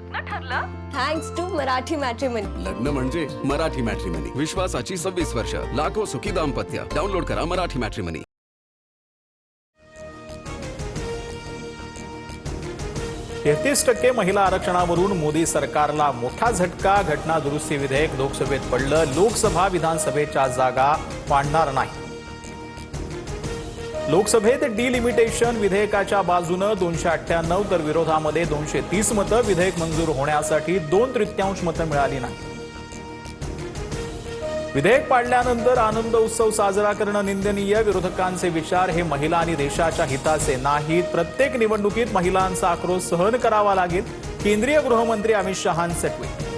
लग्न ठरलं? Thanks to Marathi matrimony. लग्न म्हणजे मराठी मॅट्रिमनी. विश्वासाची 26 वर्ष. लाखो सुखी दाम्पत्य. डाउनलोड करा मराठी मॅट्रिमनी. 33% महिला आरक्षणावरून मोदी सरकारला मोठा झटका. घटना दुरुस्ती विधेयक लोकसभेत पडलं. लोकसभा विधानसभेच्या जागा वाढणार नाही. लोकसभेत डिलिमिटेशन विधेयकाच्या बाजूनं 298 तर विरोधामध्ये 230 मतं. विधेयक मंजूर होण्यासाठी 2/3 मतं मिळाली नाही. विधेयक पाडल्यानंतर आनंद उत्सव साजरा करणं निंदनीय. विरोधकांचे विचार हे महिला आणि देशाच्या हिताचे नाहीत. प्रत्येक निवडणुकीत महिलांचा आक्रोश सहन करावा लागेल. केंद्रीय गृहमंत्री अमित शहांचे ट्विट.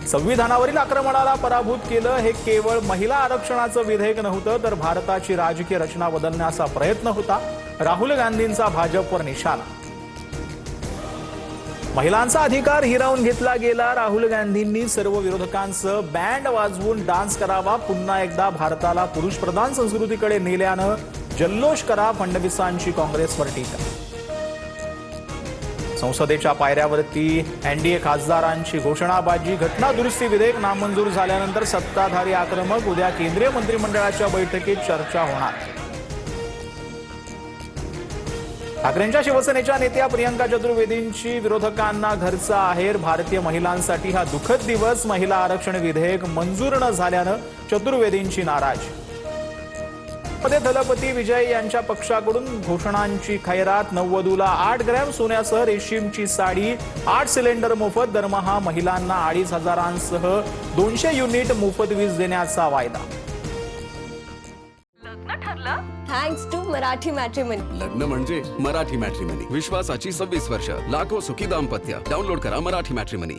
संविधानावरील आक्रमणाला पराभूत केलं. हे केवळ महिला आरक्षणाचं विधेयक नव्हतं तर भारताची राजकीय रचना बदलण्याचा प्रयत्न होता. राहुल गांधींचा भाजपवर निशाणा. महिलांचा अधिकार हिरावून घेतला गेला. राहुल गांधींनी सर्व विरोधकांचं बँड वाजवून डान्स करावा. पुन्हा एकदा भारताला पुरुषप्रधान संस्कृतीकडे नेल्यानं जल्लोष करा. फडणवीसांची काँग्रेसवर टीका. संसदेच्या पायऱ्यावरती एनडीए खासदारांची घोषणाबाजी. घटना दुरुस्ती विधेयक नामंजूर झाल्यानंतर सत्ताधारी आक्रमक. उद्या केंद्रीय मंत्रिमंडळाच्या बैठकीत चर्चा होणार. ठाकरेंच्या शिवसेनेच्या नेत्या प्रियंका चतुर्वेदींची विरोधकांना घरचा आहेर. भारतीय महिलांसाठी हा दुःखद दिवस. महिला आरक्षण विधेयक मंजूर न झाल्यानं चतुर्वेदींची नाराजी. मध्ये दलपती विजय यांच्या पक्षाकडून घोषणांची खैरात. नववधूला 8 ग्रॅम सोन्यासह रेशीमची साडी. 8 सिलेंडर मोफत. दरमहा महिलांना 2,500 200 युनिट मोफत वीज देण्याचा वायदा. लग्न ठरलं? Thanks to Marathi matrimony. लग्न म्हणजे मराठी मॅट्रिमनी. विश्वासाची 26 वर्ष. लाखो सुखी दाम्पत्य. डाउनलोड करा मराठी मॅट्रिमनी.